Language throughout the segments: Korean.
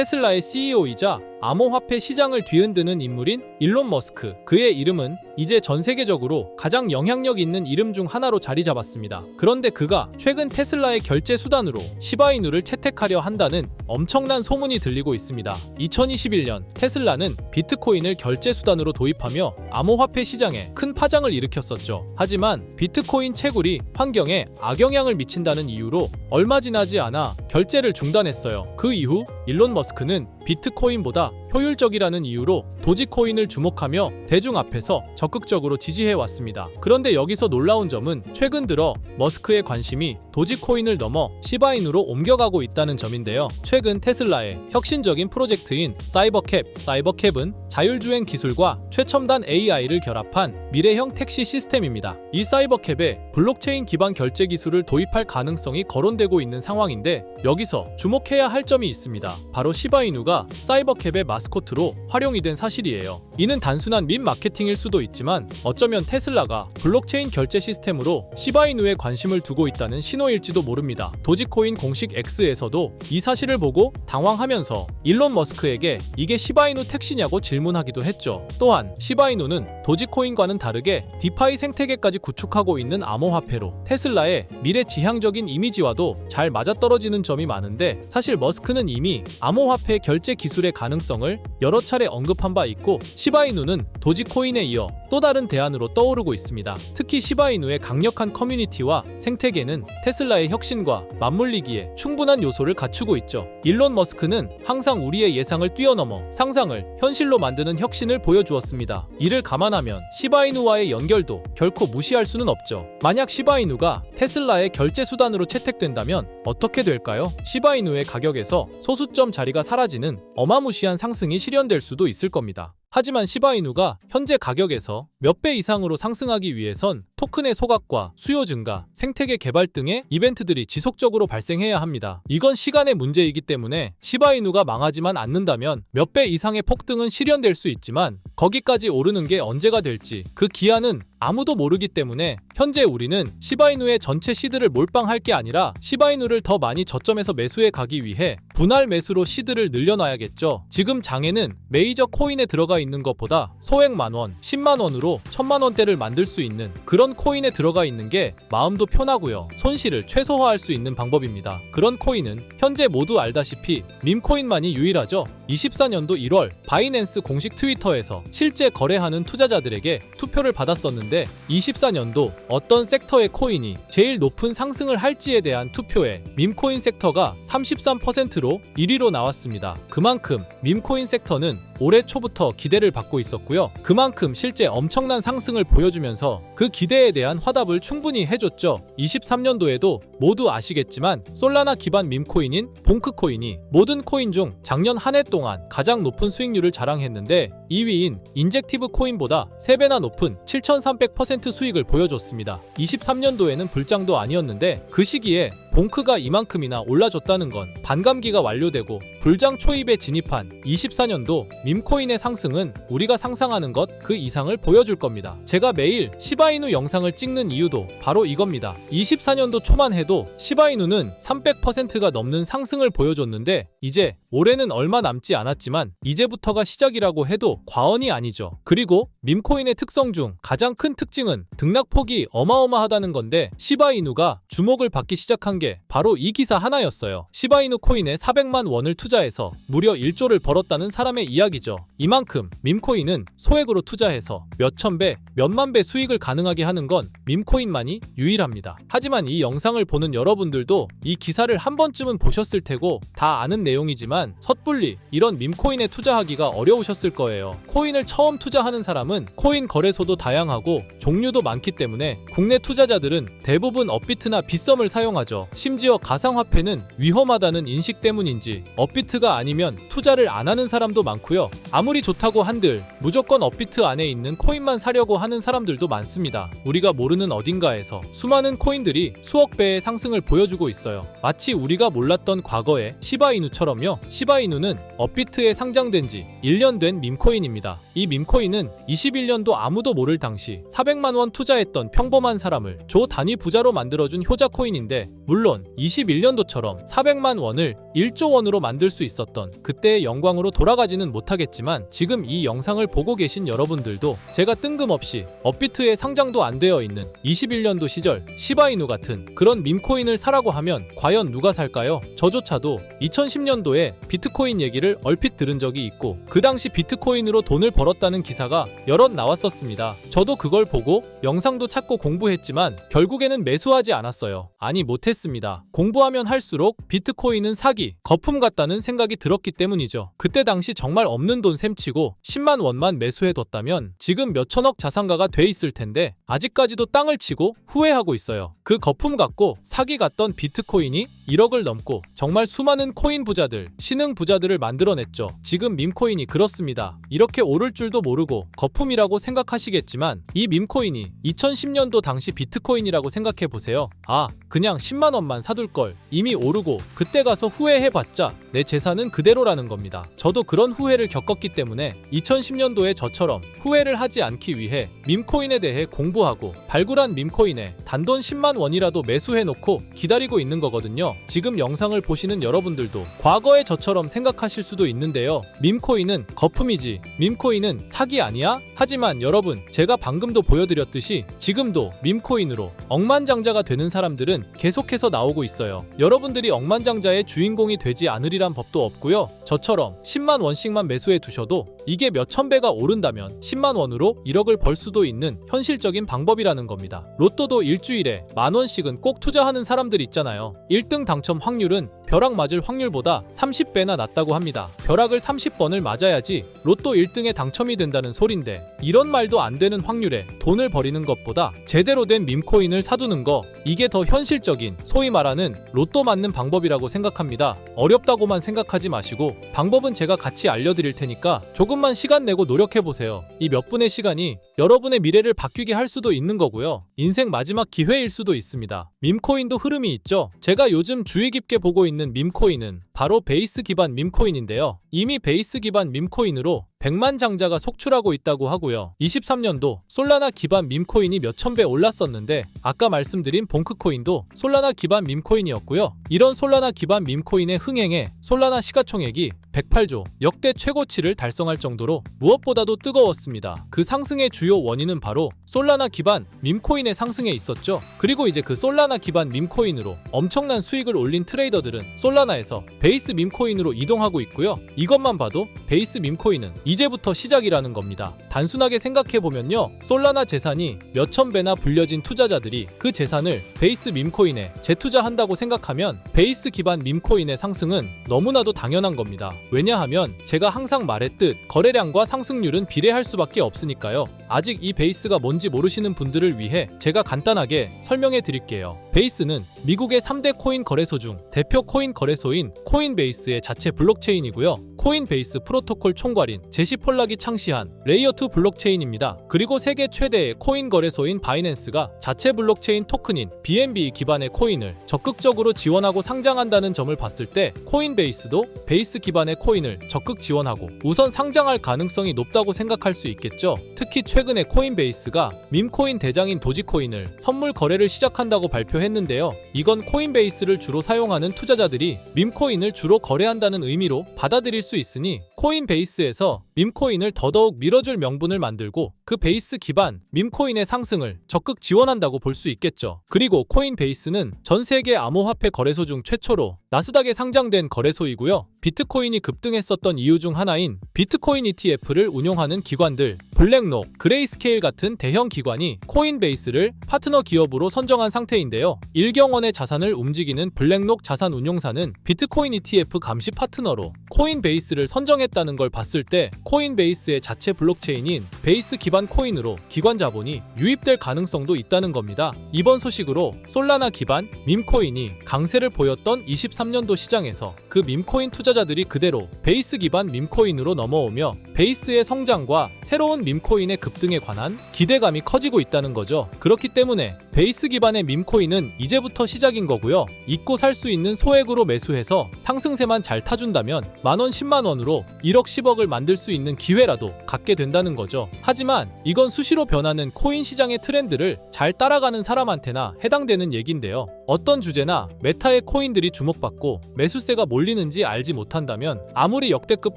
테슬라의 CEO이자 암호화폐 시장을 뒤흔드는 인물인 일론 머스크. 그의 이름은 이제 전 세계적으로 가장 영향력 있는 이름 중 하나로 자리 잡았습니다. 그런데 그가 최근 테슬라의 결제 수단으로 시바이누를 채택하려 한다는 엄청난 소문이 들리고 있습니다. 2021년 테슬라는 비트코인을 결제 수단으로 도입하며 암호화폐 시장에 큰 파장을 일으켰었죠. 하지만 비트코인 채굴이 환경에 악영향을 미친다는 이유로 얼마 지나지 않아 결제를 중단했어요. 그 이후 일론 머스크는 비트코인보다 효율적이라는 이유로 도지코인을 주목하며 대중 앞에서 적극적으로 지지해왔습니다. 그런데 여기서 놀라운 점은 최근 들어 머스크의 관심이 도지코인을 넘어 시바인으로 옮겨가고 있다는 점인데요. 최근 테슬라의 혁신적인 프로젝트인 사이버캡은 자율주행 기술과 최첨단 AI를 결합한 미래형 택시 시스템입니다. 이 사이버캡에 블록체인 기반 결제 기술을 도입할 가능성이 거론되고 있는 상황인데 여기서 주목해야 할 점이 있습니다. 바로 시바이누가 사이버캡의 마스코트로 활용이 된 사실이에요. 이는 단순한 밈 마케팅일 수도 있지만 어쩌면 테슬라가 블록체인 결제 시스템으로 시바이누에 관심을 두고 있다는 신호일지도 모릅니다. 도지코인 공식 X에서도 이 사실을 보고 당황하면서 일론 머스크에게 이게 시바이누 택시냐고 질문하기도 했죠. 또한 시바이누는 도지코인과는 다르게 디파이 생태계까지 구축하고 있는 암호화폐로 테슬라의 미래지향적인 이미지와도 잘 맞아떨어지는 점이 많은데 사실 머스크는 이미 암호화폐 결제 기술의 가능성을 여러 차례 언급한 바 있고 시바이누는 도지코인에 이어 또 다른 대안으로 떠오르고 있습니다. 특히 시바이누의 강력한 커뮤니티와 생태계는 테슬라의 혁신과 맞물리기에 충분한 요소를 갖추고 있죠. 일론 머스크는 항상 우리의 예상을 뛰어넘어 상상을 현실로 만드는 혁신을 보여주었습니다. 이를 감안하면 시바이누와의 연결도 결코 무시할 수는 없죠. 만약 시바이누가 테슬라의 결제 수단으로 채택된다면 어떻게 될까요? 시바이누의 가격에서 소수점 자리가 사라지는 어마무시한 상승이 실현될 수도 있을 겁니다. 하지만 시바이누가 현재 가격에서 몇 배 이상으로 상승하기 위해선 토큰의 소각과 수요 증가, 생태계 개발 등의 이벤트들이 지속적으로 발생해야 합니다. 이건 시간의 문제이기 때문에 시바이누가 망하지만 않는다면 몇 배 이상의 폭등은 실현될 수 있지만 거기까지 오르는 게 언제가 될지 그 기한은 아무도 모르기 때문에 현재 우리는 시바이누의 전체 시드를 몰빵할 게 아니라 시바이누를 더 많이 저점에서 매수해 가기 위해 분할 매수로 시드를 늘려놔야겠죠. 지금 장에는 메이저 코인에 들어가 있는 것보다 소액 만원, 10만원으로 1000만원대를 만들 수 있는 그런 코인에 들어가 있는 게 마음도 편하고요. 손실을 최소화할 수 있는 방법입니다. 그런 코인은 현재 모두 알다시피 밈코인만이 유일하죠. 24년도 1월 바이낸스 공식 트위터에서 실제 거래하는 투자자들에게 투표를 받았었는데 24년도 어떤 섹터의 코인이 제일 높은 상승을 할지에 대한 투표에 밈코인 섹터가 33%로 1위로 나왔습니다. 그만큼 밈코인 섹터는 올해 초부터 기대를 받고 있었고요. 그만큼 실제 엄청난 상승을 보여주면서 그 기대에 대한 화답을 충분히 해줬죠. 23년도에도 모두 아시겠지만 솔라나 기반 밈코인인 봉크코인이 모든 코인 중 작년 한 해 동안 가장 높은 수익률을 자랑했는데 2위인 인젝티브 코인보다 3배나 높은 7300% 수익을 보여줬습니다. 23년도에는 불장도 아니었는데 그 시기에 봉크가 이만큼이나 올라줬다는 건 반감기가 완료되고 불장 초입에 진입한 24년도 밈코인의 상승은 우리가 상상하는 것 그 이상을 보여줄 겁니다. 제가 매일 시바이누 영상을 찍는 이유도 바로 이겁니다. 24년도 초만 해도 시바이누는 300%가 넘는 상승을 보여줬는데 이제 올해는 얼마 남지 않았지만 이제부터가 시작이라고 해도 과언이 아니죠. 그리고 밈코인의 특성 중 가장 큰 특징은 등락폭이 어마어마하다는 건데 시바이누가 주목을 받기 시작한 게 바로 이 기사 하나였어요. 시바이누 코인에 400만 원을 투자해서 무려 1조를 벌었다는 사람의 이야기죠. 이만큼 밈코인은 소액으로 투자해서 몇천 배, 몇만 배 수익을 가능하게 하는 건 밈코인만이 유일합니다. 하지만 이 영상을 보는 여러분들도 이 기사를 한 번쯤은 보셨을 테고 다 아는 내용이지만 섣불리 이런 밈코인에 투자하기가 어려우셨을 거예요. 코인을 처음 투자하는 사람은 코인 거래소도 다양하고 종류도 많기 때문에 국내 투자자들은 대부분 업비트나 빗썸을 사용하죠. 심지어 가상화폐는 위험하다는 인식 때문인지 업비트가 아니면 투자를 안 하는 사람도 많고요. 아무리 좋다고 한들 무조건 업비트 안에 있는 코인만 사려고 하는 사람들도 많습니다. 우리가 모르는 어딘가에서 수많은 코인들이 수억 배의 상승을 보여주고 있어요. 마치 우리가 몰랐던 과거의 시바이누처럼요. 시바이누는 업비트에 상장된 지 1년 된 밈코인입니다. 이 밈코인은 21년도 아무도 모를 당시 400만 원 투자했던 평범한 사람을 조 단위 부자로 만들어준 효자 코인인데, 물론 21년도처럼 400만 원을 1조 원으로 만들 수 있었던 그때의 영광으로 돌아가지는 못하겠지만, 지금 이 영상을 보고 계신 여러분들도 제가 뜬금없이 업비트에 상장도 안 되어 있는 21년도 시절 시바이누 같은 그런 밈코인을 사라고 하면 과연 누가 살까요? 저조차도 2010년도에 비트코인 얘기를 얼핏 들은 적이 있고, 그 당시 비트코인으로 돈을 벌었다는 기사가 여럿 나왔었습니다. 저도 그걸 보고 영상도 찾고 공부했지만 결국에는 매수하지 않았어요. 아니, 못했습니다. 공부하면 할수록 비트코인은 사기, 거품 같다는 생각이 들었기 때문이죠. 그때 당시 정말 없는 돈 셈치고 10만 원만 매수해뒀다면 지금 몇천억 자산가가 돼 있을 텐데, 아직까지도 땅을 치고 후회하고 있어요. 그 거품 같고 사기 같던 비트코인이 1억을 넘고 정말 수많은 코인 부자들, 신흥 부자들을 만들어냈죠. 지금 밈코인이 그렇습니다. 이렇게 오를 줄도 모르고 거품이라고 생각하시겠지만, 이 밈코인이 2010년도 당시 비트코인이라고 생각해보세요. 아, 그냥 10만 원만 사둘 걸. 이미 오르고 그때 가서 후회해봤자 내 재산은 그대로라는 겁니다. 저도 그런 후회를 겪었기 때문에 2010년도에 저처럼 후회를 하지 않기 위해 밈코인에 대해 공부하고 발굴한 밈코인에 단돈 10만 원이라도 매수해놓고 기다리고 있는 거거든요. 지금 영상을 보시는 여러분들도 과거의 저처럼 생각하실 수도 있는데요. 밈코인은 거품이지, 밈코인은 사기 아니야? 하지만 여러분, 제가 방금도 보여드렸듯이 지금도 밈코인으로 억만장자가 되는 사람들은 계속해서 나오고 있어요. 여러분들이 억만장자의 주인공이 되지 않으리란 법도 없고요. 저처럼 10만 원씩만 매수해 두셔도 이게 몇천 배가 오른다면 10만 원으로 1억을 벌 수도 있는 현실적인 방법이라는 겁니다. 로또도 일주일에 만 원씩은 꼭 투자하는 사람들 있잖아요. 1등 당첨 확률은 벼락 맞을 확률보다 30배나 낮다고 합니다. 벼락을 30번을 맞아야지 로또 1등에 당첨이 된다는 소린데, 이런 말도 안 되는 확률에 돈을 버리는 것보다 제대로 된 밈코인을 사두는 거, 이게 더 현실적인, 소위 말하는 로또 맞는 방법이라고 생각합니다. 어렵다고만 생각하지 마시고 방법은 제가 같이 알려드릴 테니까 조금만 시간 내고 노력해보세요. 이 몇 분의 시간이 여러분의 미래를 바뀌게 할 수도 있는 거고요. 인생 마지막 기회일 수도 있습니다. 밈코인도 흐름이 있죠. 제가 요즘 주의 깊게 보고 있는 밈코인은 바로 베이스 기반 밈코인인데요. 이미 베이스 기반 밈코인으로 100만 장자가 속출하고 있다고 하고요. 23년도 솔라나 기반 밈코인이 몇천 배 올랐었는데, 아까 말씀드린 봉크코인도 솔라나 기반 밈코인이었고요. 이런 솔라나 기반 밈코인의 흥행에 솔라나 시가총액이 108조, 역대 최고치를 달성할 정도로 무엇보다도 뜨거웠습니다. 그 상승의 주요 원인은 바로 솔라나 기반 밈코인의 상승에 있었죠. 그리고 이제 그 솔라나 기반 밈코인으로 엄청난 수익을 올린 트레이더들은 솔라나에서 베이스 밈코인으로 이동하고 있고요. 이것만 봐도 베이스 밈코인은 이제부터 시작이라는 겁니다. 단순하게 생각해보면요, 솔라나 재산이 몇천 배나 불려진 투자자들이 그 재산을 베이스 밈코인에 재투자한다고 생각하면 베이스 기반 밈코인의 상승은 너무나도 당연한 겁니다. 왜냐하면 제가 항상 말했듯 거래량과 상승률은 비례할 수밖에 없으니까요. 아직 이 베이스가 뭔지 모르시는 분들을 위해 제가 간단하게 설명해 드릴게요. 베이스는 미국의 3대 코인 거래소 중 대표 코인 거래소인 코인베이스의 자체 블록체인이고요. 코인베이스 프로토콜 총괄인 제시 폴락이 창시한 레이어2 블록체인입니다. 그리고 세계 최대의 코인 거래소인 바이낸스가 자체 블록체인 토큰인 BNB 기반의 코인을 적극적으로 지원하고 상장한다는 점을 봤을 때, 코인베이스도 베이스 기반의 코인을 적극 지원하고 우선 상장할 가능성이 높다고 생각할 수 있겠죠. 특히 최근에 코인베이스가 밈코인 대장인 도지코인을 선물 거래를 시작한다고 발표했는데요. 이건 코인베이스를 주로 사용하는 투자자들이 밈코인을 주로 거래한다는 의미로 받아들일 수 있으니, 코인베이스에서 밈코인을 더더욱 밀어줄 명분을 만들고 그 베이스 기반 밈코인의 상승을 적극 지원한다고 볼 수 있겠죠. 그리고 코인베이스는 전 세계 암호화폐 거래소 중 최초로 나스닥에 상장된 거래소이고요. 비트코인이 급등했었던 이유 중 하나인 비트코인 ETF를 운용하는 기관들, 블랙록, 그레이스케일 같은 대형 기관이 코인베이스를 파트너 기업으로 선정한 상태인데요. 1경 원의 자산을 움직이는 블랙록 자산운용사는 비트코인 ETF 감시 파트너로 코인베이스를 선정했다는 걸 봤을 때, 코인베이스의 자체 블록체인인 베이스 기반 코인으로 기관 자본이 유입될 가능성도 있다는 겁니다. 이번 소식으로 솔라나 기반 밈코인이 강세를 보였던 23년도 시장에서 그 밈코인 투자자들이 그대로 베이스 기반 밈코인으로 넘어오며 베이스의 성장과 새로운 밈코인의 급등에 관한 기대감이 커지고 있다는 거죠. 그렇기 때문에 베이스 기반의 밈코인은 이제부터 시작인 거고요. 잊고 살 수 있는 소액으로 매수해서 상승세만 잘 타준다면 만원 10만원으로 1억 10억을 만들 수 있는 기회라도 갖게 된다는 거죠. 하지만 이건 수시로 변하는 코인 시장의 트렌드를 잘 따라가는 사람한테나 해당되는 얘긴데요. 어떤 주제나 메타의 코인들이 주목받고 매수세가 몰리는지 알지 못한다면 아무리 역대급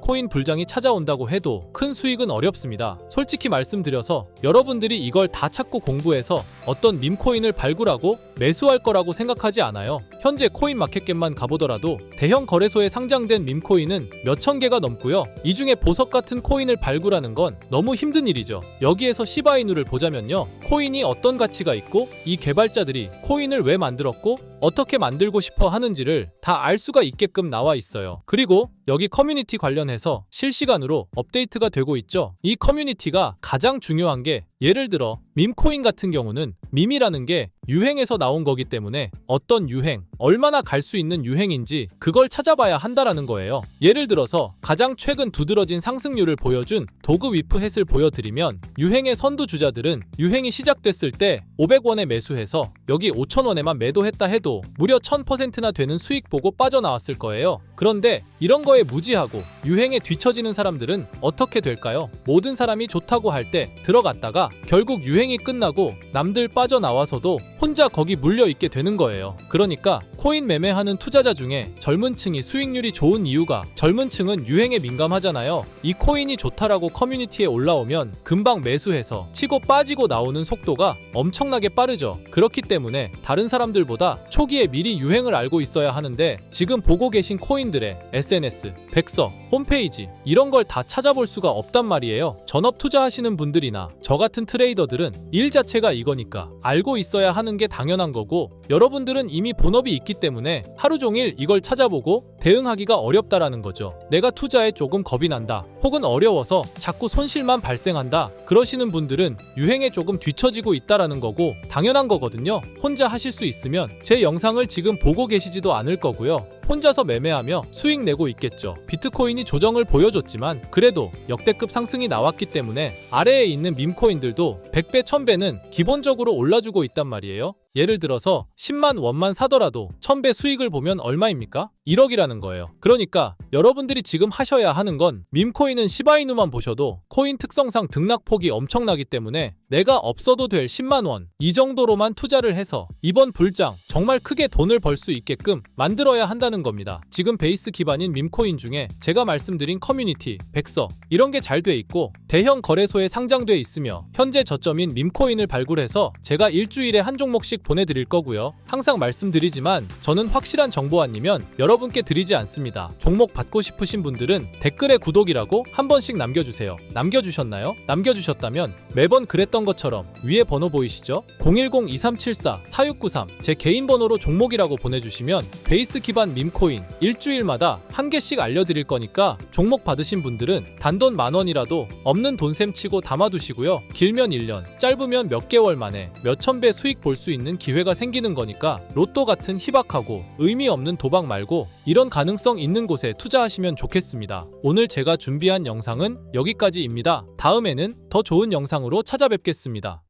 코인 불장이 찾아온다고 해도 큰 수익은 어렵습니다. 솔직히 말씀드려서 여러분들이 이걸 다 찾고 공부해서 어떤 밈코인을 발굴하고 매수할 거라고 생각하지 않아요. 현재 코인마켓겟만 가보더라도 대형 거래소에 상장된 밈코인은 몇천 개가 넘고요. 이 중에 보석 같은 코인을 발굴하는 건 너무 힘든 일이죠. 여기에서 시바이누를 보자면요. 코인이 어떤 가치가 있고 이 개발자들이 코인을 왜 만들었고 어떻게 만들고 싶어 하는지를 다 알 수가 있게끔 나와 있어요. 그리고 여기 커뮤니티 관련해서 실시간으로 업데이트가 되고 있죠. 이 커뮤니티가 가장 중요한 게 예를 들어 밈코인 같은 경우는 밈이라는 게 유행에서 나온 거기 때문에 어떤 유행, 얼마나 갈 수 있는 유행인지 그걸 찾아봐야 한다라는 거예요. 예를 들어서 가장 최근 두드러진 상승률을 보여준 도그 위프햇을 보여드리면 유행의 선두주자들은 유행이 시작됐을 때 500원에 매수해서 여기 5,000원에만 매도했다 해도 무려 1000%나 되는 수익 보고 빠져나왔을 거예요. 그런데 이런 거에 무지하고 유행에 뒤처지는 사람들은 어떻게 될까요? 모든 사람이 좋다고 할 때 들어갔다가 결국 유행이 끝나고 남들 빠져나와서도 혼자 거기 물려있게 되는 거예요. 그러니까 코인 매매하는 투자자 중에 젊은 층이 수익률이 좋은 이유가 젊은 층은 유행에 민감하잖아요. 이 코인이 좋다라고 커뮤니티에 올라오면 금방 매수해서 치고 빠지고 나오는 속도가 엄청나게 빠르죠. 그렇기 때문에 다른 사람들보다 초기에 미리 유행을 알고 있어야 하는데 지금 보고 계신 코인들의 SNS, 백서, 홈페이지 이런 걸 다 찾아볼 수가 없단 말이에요. 전업 투자하시는 분들이나 저 같은 트레이더들은 일 자체가 이거니까 알고 있어야 하는 게 당연한 거고 여러분들은 이미 본업이 있기 때문에 하루 종일 이걸 찾아보고 대응하기가 어렵다라는 거죠. 내가 투자에 조금 겁이 난다 혹은 어려워서 자꾸 손실만 발생한다 그러시는 분들은 유행에 조금 뒤처지고 있다라는 거고 당연한 거거든요. 혼자 하실 수 있으면 제 영상을 지금 보고 계시지도 않을 거고요. 혼자서 매매하며 수익 내고 있겠죠. 비트코인이 조정을 보여줬지만 그래도 역대급 상승이 나왔기 때문에 아래에 있는 밈코인들도 100배, 1000배는 기본적으로 올라주고 있단 말이에요. 예를 들어서 10만 원만 사더라도 1000배 수익을 보면 얼마입니까? 1억이라는 거예요. 그러니까 여러분들이 지금 하셔야 하는 건 밈코인은 시바이누만 보셔도 코인 특성상 등락폭이 엄청나기 때문에 내가 없어도 될 10만 원 이 정도로만 투자를 해서 이번 불장 정말 크게 돈을 벌 수 있게끔 만들어야 한다는 겁니다. 지금 베이스 기반인 밈코인 중에 제가 말씀드린 커뮤니티, 백서 이런 게 잘 돼 있고 대형 거래소에 상장돼 있으며 현재 저점인 밈코인을 발굴해서 제가 일주일에 한 종목씩 보내드릴 거고요. 항상 말씀드리지만 저는 확실한 정보 아니면 여러분께 드리지 않습니다. 종목 받고 싶으신 분들은 댓글에 구독이라고 한 번씩 남겨주세요. 남겨주셨나요? 남겨주셨다면 매번 그랬던 것처럼 위에 번호 보이시죠? 010-2374-4693 제 개인 번호로 종목이라고 보내주시면 베이스 기반 밈코인 일주일마다 한 개씩 알려드릴 거니까 종목 받으신 분들은 단돈 만원이라도 없는 돈셈 치고 담아두시고요. 길면 1년, 짧으면 몇 개월 만에 몇천 배 수익 볼 수 있는 기회가 생기는 거니까 로또 같은 희박하고 의미 없는 도박 말고 이런 가능성 있는 곳에 투자하시면 좋겠습니다. 오늘 제가 준비한 영상은 여기까지입니다. 다음에는 더 좋은 영상으로 찾아뵙겠습니다.